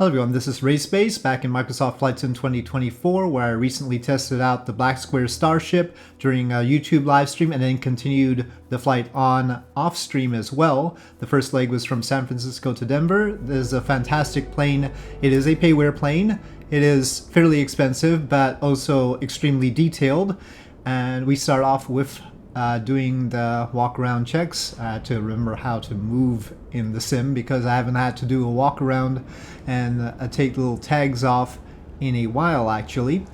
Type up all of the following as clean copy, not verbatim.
Hello everyone, this is RaySpace back in Microsoft Flight Sim 2024, where I recently tested out the black square Starship during a YouTube live stream and then continued the flight on off stream as well. The first leg was from San Francisco to Denver. This is a fantastic plane. It is a pay-wear plane. It is fairly expensive but also extremely detailed, and we start off with doing the walk around checks. I had to remember how to move in the sim because I haven't had to do a walk around and take little tags off in a while actually.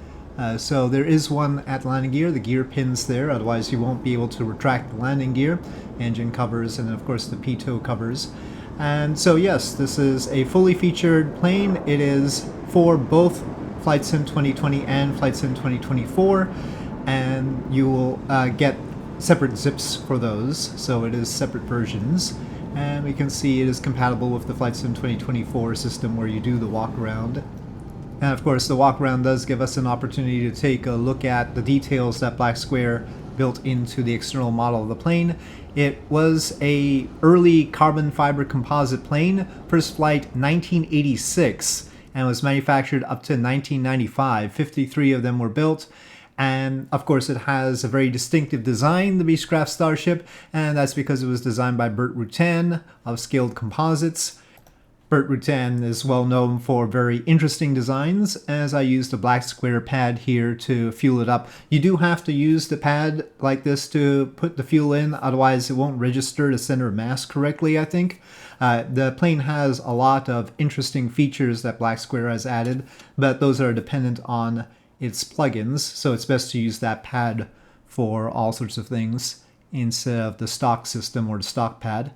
So there is one at landing gear, the gear pins there, otherwise you won't be able to retract the landing gear, engine covers, and of course the pitot covers. And so yes, this is a fully featured plane. It is for both Flight Sim 2020 and Flight Sim 2024, and you will get separate zips for those, so it is separate versions. And we can see it is compatible with the Flight Sim 2024 system where you do the walk around. And of course the walk around does give us an opportunity to take a look at the details that Black Square built into the external model of the plane. It was a early carbon fiber composite plane, first flight 1986, and was manufactured up to 1995. 53 of them were built. And of course it has a very distinctive design, the Beechcraft Starship, and that's because it was designed by Bert Rutan of Scaled Composites. Bert Rutan is well known for very interesting designs, as I used a black square pad here to fuel it up. You do have to use the pad like this to put the fuel in, otherwise it won't register the center of mass correctly, I think. The plane has a lot of interesting features that Black Square has added, but those are dependent on its plugins, so it's best to use that pad for all sorts of things instead of the stock system or the stock pad.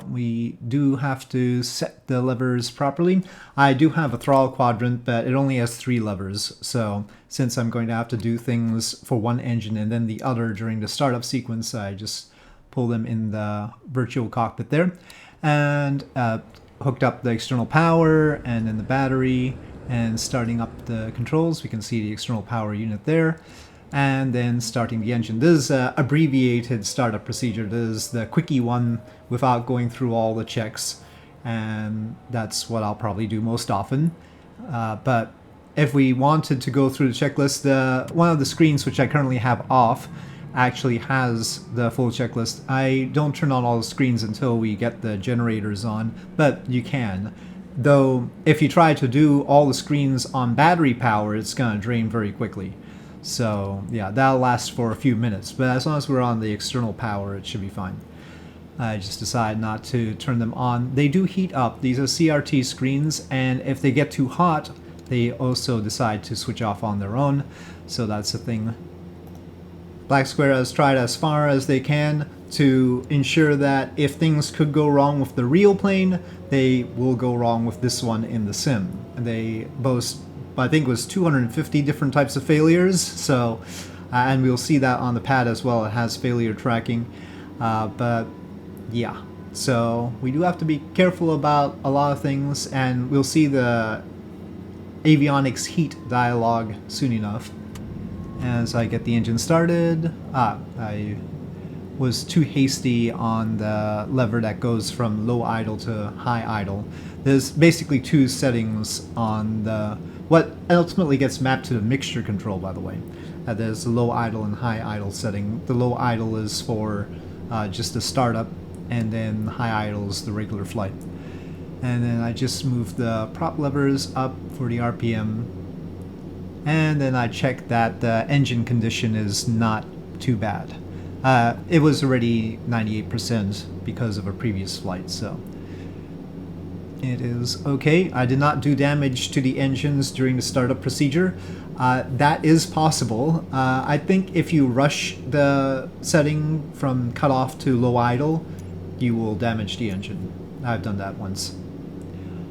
We do have to set the levers properly. I do have a throttle quadrant, but it only has 3 levers, so since I'm going to have to do things for one engine and then the other during the startup sequence, I just pull them in the virtual cockpit there. And hooked up the external power and then the battery, and starting up the controls. We can see the external power unit there, and then starting the engine. This is an abbreviated startup procedure. This is the quickie one without going through all the checks, and that's what I'll probably do most often. But if we wanted to go through the checklist, one of the screens which I currently have off actually has the full checklist. I don't turn on all the screens until we get the generators on, but you can. Though, if you try to do all the screens on battery power, it's going to drain very quickly. So, yeah, that'll last for a few minutes. But as long as we're on the external power, it should be fine. I just decided not to turn them on. They do heat up. These are CRT screens, and if they get too hot, they also decide to switch off on their own. So that's the thing. Black Square has tried as far as they can to ensure that if things could go wrong with the real plane, they will go wrong with this one in the sim. They boast, I think it was 250 different types of failures, so and we'll see that on the pad as well. It has failure tracking, but yeah, so we do have to be careful about a lot of things, and we'll see the avionics heat dialogue soon enough. As I get the engine started, I was too hasty on the lever that goes from low idle to high idle. There's basically 2 settings on the what ultimately gets mapped to the mixture control, by the way. There's the low idle and high idle setting. The low idle is for just the startup, and then high idle is the regular flight. And then I just moved the prop levers up for the RPM, and then I checked that the engine condition is not too bad. It was already 98% because of a previous flight, so it is okay. I did not do damage to the engines during the startup procedure. That is possible. I think if you rush the setting from cutoff to low idle, you will damage the engine. I've done that once.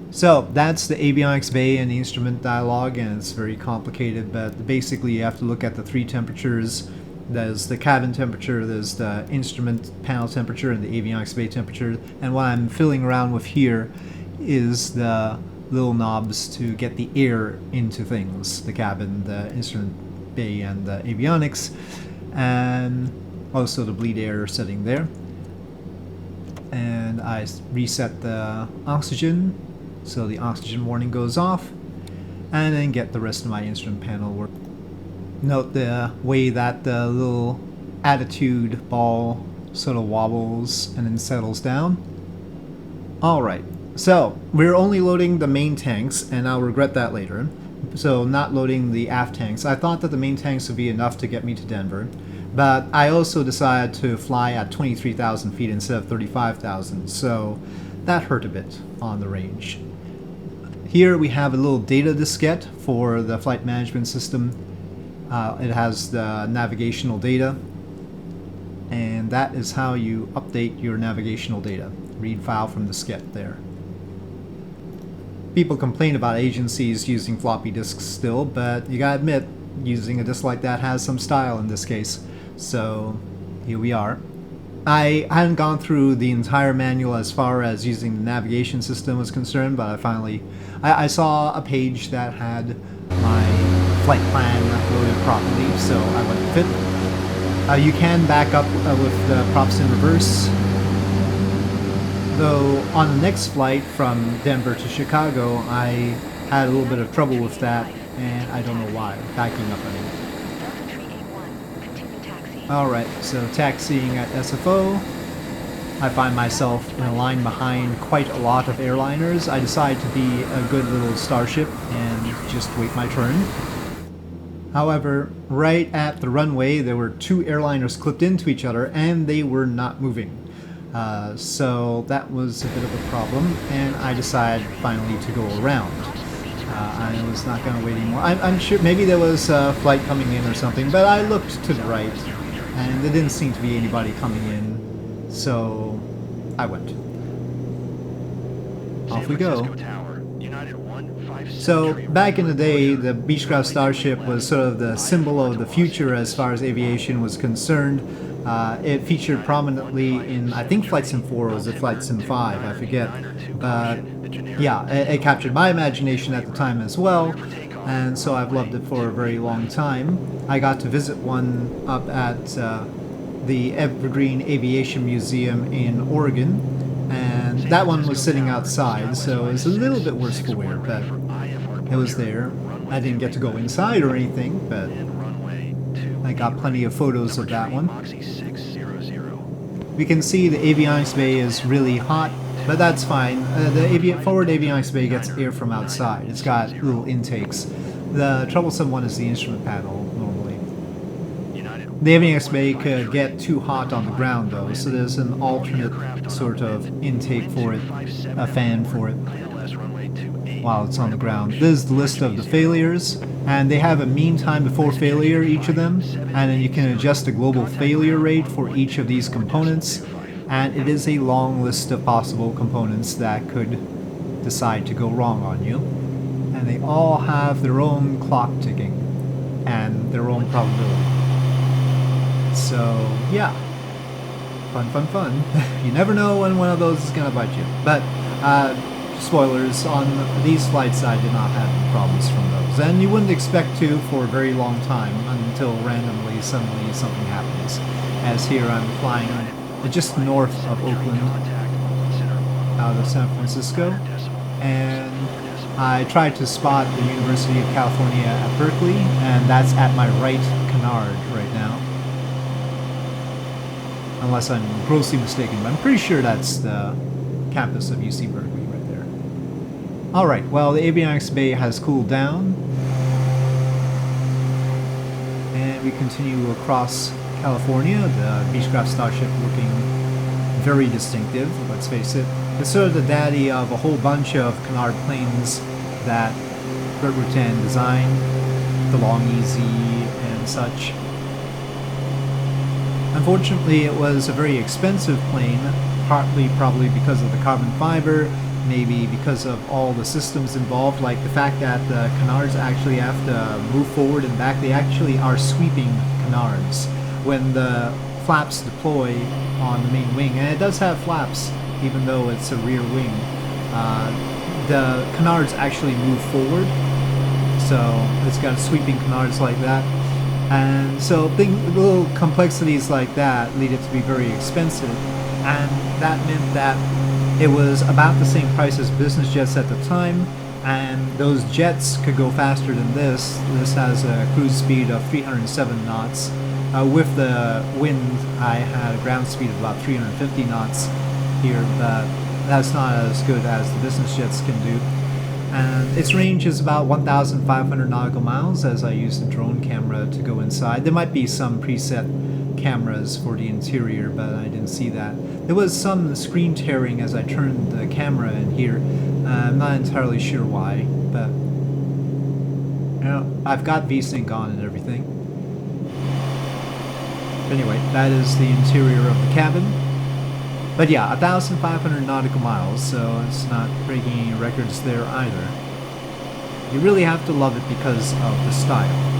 So that's the avionics bay and the instrument dialog, and it's very complicated, but basically you have to look at the 3 temperatures. There's the cabin temperature, there's the instrument panel temperature, and the avionics bay temperature. And what I'm fiddling around with here is the little knobs to get the air into things. The cabin, the instrument bay, and the avionics. And also the bleed air setting there. And I reset the oxygen So the oxygen warning goes off, and then get the rest of my instrument panel work. Note the way that the little attitude ball sort of wobbles and then settles down. Alright, so we're only loading the main tanks, and I'll regret that later. So not loading the aft tanks. I thought that the main tanks would be enough to get me to Denver, but I also decided to fly at 23,000 feet instead of 35,000, so that hurt a bit on the range. Here we have a little data diskette for the flight management system. It has the navigational data, and that is how you update your navigational data. Read file from diskette there. People complain about agencies using floppy disks still, but you gotta admit, using a disk like that has some style in this case. So here we are. I hadn't gone through the entire manual as far as using the navigation system was concerned, but I saw a page that had my flight plan loaded properly, so I went with it. You can back up with the props in reverse. Though on the next flight from Denver to Chicago, I had a little bit of trouble with that, and I don't know why. Backing up, I mean. Alright, so taxiing at SFO. I find myself in a line behind quite a lot of airliners. I decide to be a good little Starship and just wait my turn. However, right at the runway, there were two airliners clipped into each other, and they were not moving. So that was a bit of a problem, and I decided finally to go around. I was not going to wait anymore. I'm sure maybe there was a flight coming in or something, but I looked to the right, and there didn't seem to be anybody coming in, so I went. Off we go. So back in the day, the Beechcraft Starship was sort of the symbol of the future as far as aviation was concerned. It featured prominently in, I think Flight Sim 4 or was it Flight Sim 5, I forget. But yeah, it captured my imagination at the time as well, and so I've loved it for a very long time. I got to visit one up at the Evergreen Aviation Museum in Oregon, and that one was sitting outside, so it was a little bit worse for wear, but it was there. I didn't get to go inside or anything, but I got plenty of photos of that one. We can see the avionics bay is really hot, but that's fine. The forward avionics bay gets air from outside. It's got little intakes. The troublesome one is the instrument panel, normally. The avionics bay could get too hot on the ground, though, so there's an alternate sort of intake for it, a fan for it, while it's on the ground. This is the list of the failures, and they have a mean time before failure, each of them, and then you can adjust the global failure rate for each of these components, and it is a long list of possible components that could decide to go wrong on you, and they all have their own clock ticking and their own probability. So yeah, fun. You never know when one of those is gonna bite you, but spoilers, on these flights I did not have any problems from those, and you wouldn't expect to for a very long time until randomly, suddenly something happens. As here I'm flying just north of Oakland, out of San Francisco, and I tried to spot the University of California at Berkeley, and that's at my right canard right now. Unless I'm grossly mistaken, but I'm pretty sure that's the campus of UC Berkeley right there. Alright, well, the avionics bay has cooled down, and we continue across California. The Beechcraft Starship looking very distinctive, let's face it. It's sort of the daddy of a whole bunch of canard planes that Bert Rutan designed, the Long Easy and such. Unfortunately, it was a very expensive plane, partly probably because of the carbon fiber, maybe because of all the systems involved, like the fact that the canards actually have to move forward and back. They actually are sweeping canards when the flaps deploy on the main wing, and it does have flaps even though it's a rear wing. The canards actually move forward, so it's got sweeping canards like that. And so little complexities like that lead it to be very expensive, and that meant that It was about the same price as business jets at the time, and those jets could go faster than this. This has a cruise speed of 307 knots. With the wind, I had a ground speed of about 350 knots here, but that's not as good as the business jets can do. And its range is about 1,500 nautical miles, as I used the drone camera to go inside. There might be some preset cameras for the interior, but I didn't see that. There was some screen tearing as I turned the camera in here. I'm not entirely sure why, but you know, I've got VSync on and everything. Anyway, that is the interior of the cabin. But yeah, 1,500 nautical miles, so it's not breaking any records there either. You really have to love it because of the style.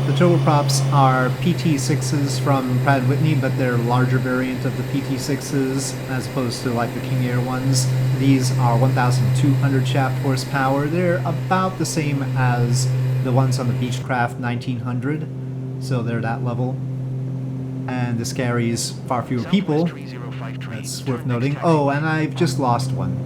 The turboprops are PT6s from Pratt & Whitney, but they're a larger variant of the PT6s as opposed to like the King Air ones. These are 1,200 shaft horsepower. They're about the same as the ones on the Beechcraft 1900, so they're that level. And this carries far fewer people. That's worth noting. Oh, and I've just lost one.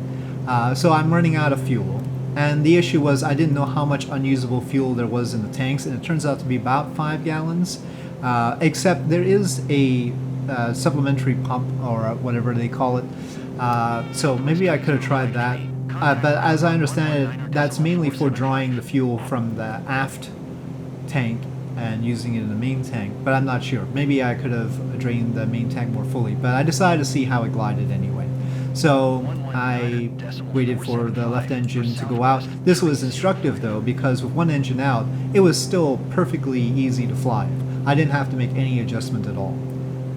So I'm running out of fuel. And the issue was I didn't know how much unusable fuel there was in the tanks, and it turns out to be about 5 gallons. Except there is a supplementary pump, or whatever they call it. So maybe I could have tried that. But as I understand it, that's mainly for drawing the fuel from the aft tank and using it in the main tank, but I'm not sure. Maybe I could have drained the main tank more fully, but I decided to see how it glided anyway. So I waited for the left engine to go out. This was instructive though, because with one engine out, it was still perfectly easy to fly. I didn't have to make any adjustment at all.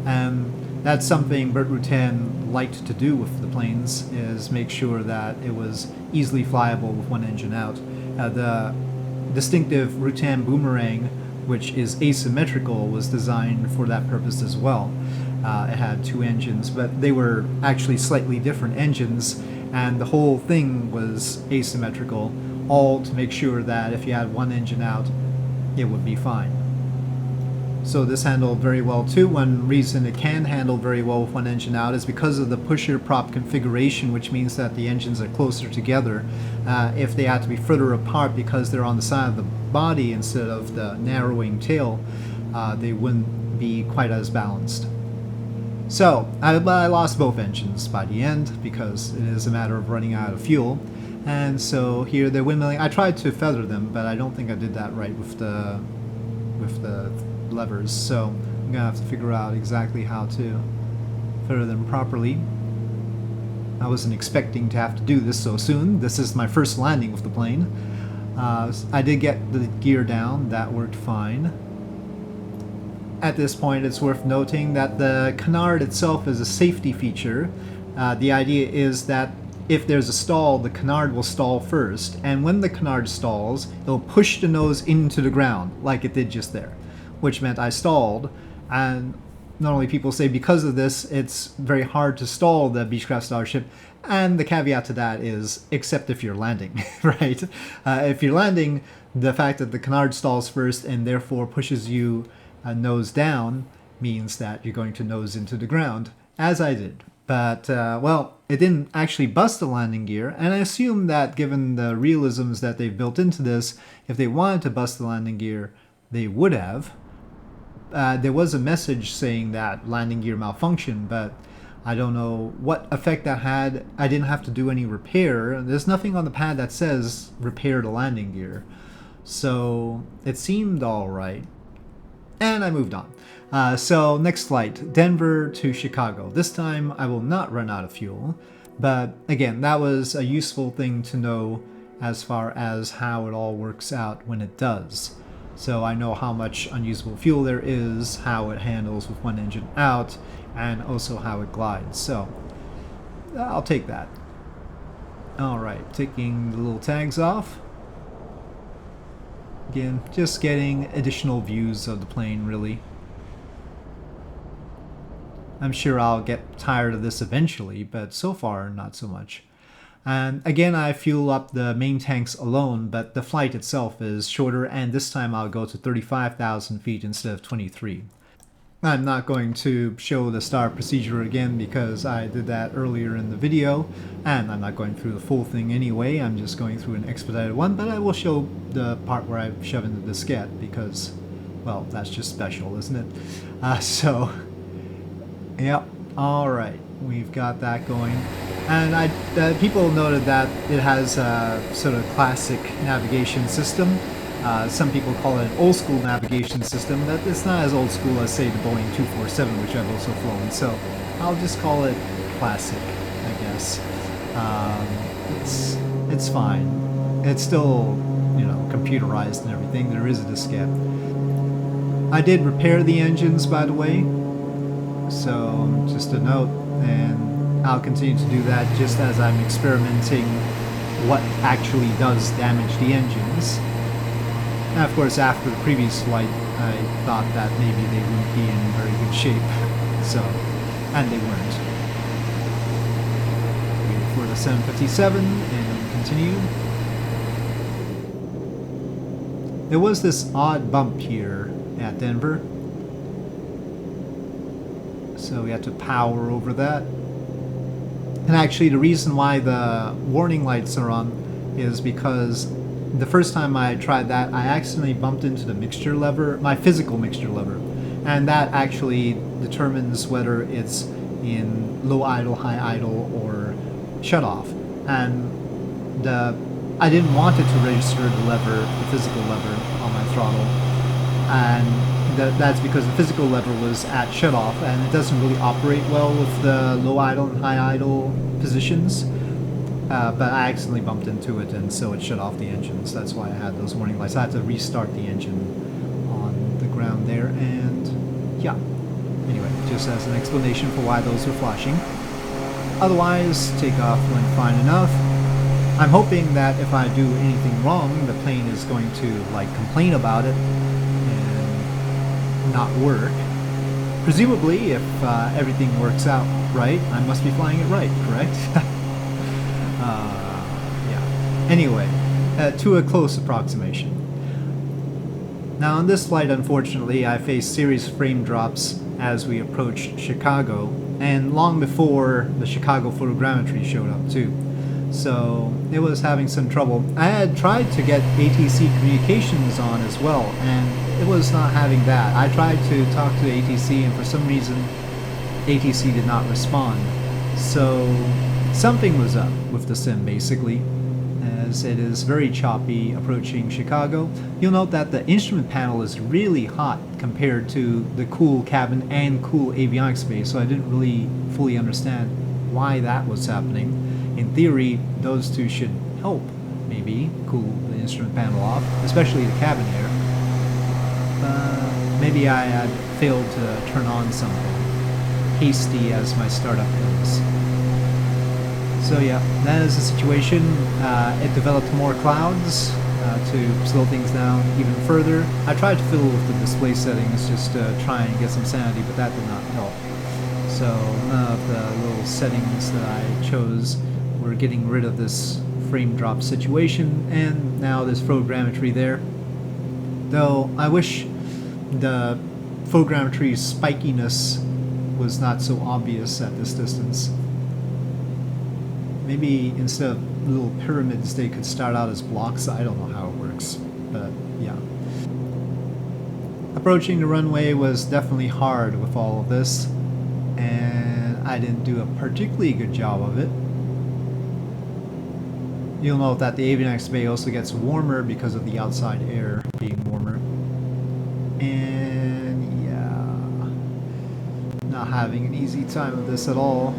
And that's something Bert Rutan liked to do with the planes, is make sure that it was easily flyable with one engine out. The distinctive Rutan boomerang, which is asymmetrical, was designed for that purpose as well. It had 2 engines, but they were actually slightly different engines, and the whole thing was asymmetrical, all to make sure that if you had one engine out, it would be fine. So this handled very well too. One reason it can handle very well with one engine out is because of the pusher prop configuration, which means that the engines are closer together. If they had to be further apart because they're on the side of the body instead of the narrowing tail, they wouldn't be quite as balanced. So I lost both engines by the end because it is a matter of running out of fuel. And so here they're windmilling. I tried to feather them, but I don't think I did that right with the levers, so I'm gonna have to figure out exactly how to feather them properly. I wasn't expecting to have to do this so soon. This is my first landing with the plane. I did get the gear down. That worked fine. At this point, it's worth noting that the canard itself is a safety feature. The idea is that if there's a stall, the canard will stall first, and when the canard stalls, it'll push the nose into the ground, like it did just there, which meant I stalled. And normally people say because of this, it's very hard to stall the Beechcraft Starship, and the caveat to that is, except if you're landing, right? If you're landing, the fact that the canard stalls first and therefore pushes you nose down means that you're going to nose into the ground, as I did. But, well, it didn't actually bust the landing gear, and I assume that given the realisms that they've built into this, if they wanted to bust the landing gear, they would have. There was a message saying that landing gear malfunctioned, but I don't know what effect that had. I didn't have to do any repair. There's nothing on the pad that says repair the landing gear. So it seemed alright. And I moved on. So next flight, Denver to Chicago. This time I will not run out of fuel. But again, that was a useful thing to know as far as how it all works out when it does. So I know how much unusable fuel there is, how it handles with one engine out, and also how it glides. So I'll take that. Alright, taking the little tags off. Again, just getting additional views of the plane, really. I'm sure I'll get tired of this eventually, but so far, not so much. And again, I fuel up the main tanks alone, but the flight itself is shorter, and this time I'll go to 35,000 feet instead of 23. I'm not going to show the star procedure again because I did that earlier in the video, and I'm not going through the full thing anyway. I'm just going through an expedited one, but I will show the part where I shove in the diskette because, well, that's just special, isn't it? Yep, alright, we've got that going. And people noted that it has a sort of classic navigation system. Some people call it an old school navigation system. That it's not as old school as, say, the Boeing 247, which I've also flown. So I'll just call it classic, I guess. It's fine. It's still, you know, computerized and everything. There is a diskette. I did repair the engines, by the way. So just a note, and I'll continue to do that just as I'm experimenting what actually does damage the engines. And of course, after the previous flight, I thought that maybe they wouldn't be in very good shape. So, and they weren't. Wait for the 757 and continue. There was this odd bump here at Denver. So we had to power over that. And actually the reason why the warning lights are on is because the first time I tried that, I accidentally bumped into the mixture lever, my physical mixture lever, and that actually determines whether it's in low idle, high idle, or shut off. And I didn't want it to register the lever, the physical lever on my throttle, and that's because the physical lever was at shut off, and it doesn't really operate well with the low idle and high idle positions. But I accidentally bumped into it, and so it shut off the engines. That's why I had those warning lights. I had to restart the engine on the ground there, and yeah. Anyway, just as an explanation for why those are flashing. Otherwise, takeoff went fine enough. I'm hoping that if I do anything wrong, the plane is going to, like, complain about it and not work. Presumably, if everything works out right, I must be flying it right, correct? Yeah. Anyway, to a close approximation. Now on this flight, unfortunately, I faced serious frame drops as we approached Chicago, and long before the Chicago photogrammetry showed up too. So it was having some trouble. I had tried to get ATC communications on as well, and it was not having that. I tried to talk to ATC, and for some reason ATC did not respond. So something was up with the sim, basically, as it is very choppy approaching Chicago. You'll note that the instrument panel is really hot compared to the cool cabin and cool avionics space, so I didn't really fully understand why that was happening. In theory, those two should help, maybe, cool the instrument panel off, especially the cabin air. Maybe I had failed to turn on something, hasty as my startup is. So yeah, that is the situation. It developed more clouds to slow things down even further. I tried to fiddle with the display settings just to try and get some sanity, but that did not help. So none of the little settings that I chose were getting rid of this frame drop situation, and now there's photogrammetry there. Though I wish the photogrammetry's spikiness was not so obvious at this distance. Maybe instead of little pyramids, they could start out as blocks. I don't know how it works, but yeah. Approaching the runway was definitely hard with all of this, and I didn't do a particularly good job of it. You'll note that the avionics bay also gets warmer because of the outside air being warmer. And yeah, not having an easy time of this at all.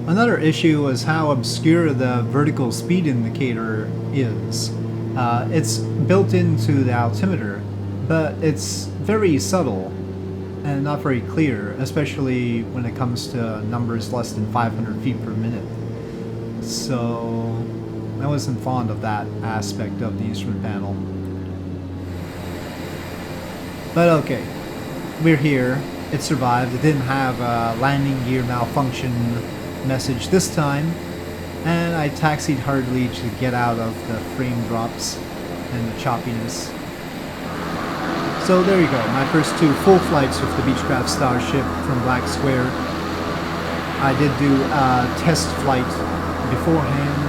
Another issue was how obscure the vertical speed indicator is. It's built into the altimeter, but it's very subtle and not very clear, especially when it comes to numbers less than 500 feet per minute. So I wasn't fond of that aspect of the instrument panel. But okay, we're here. It survived. It didn't have a landing gear malfunction message this time, and I taxied hurriedly to get out of the frame drops and the choppiness. So there you go, my first 2 full flights with the Beechcraft Starship from Black Square. I did do a test flight beforehand,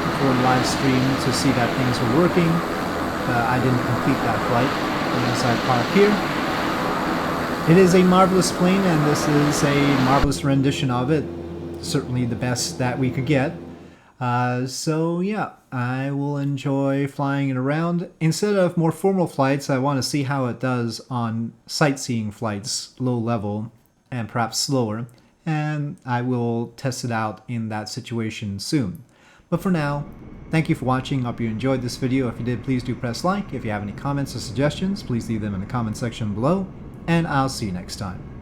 before the live stream, to see that things were working. I didn't complete that flight as I park here. It is a marvelous plane, and this is a marvelous rendition of it. Certainly the best that we could get. So yeah, I will enjoy flying it around. Instead of more formal flights, I want to see how it does on sightseeing flights, low level, and perhaps slower. And I will test it out in that situation soon. But for now, thank you for watching. Hope you enjoyed this video. If you did, please do press like. If you have any comments or suggestions, please leave them in the comment section below. And I'll see you next time.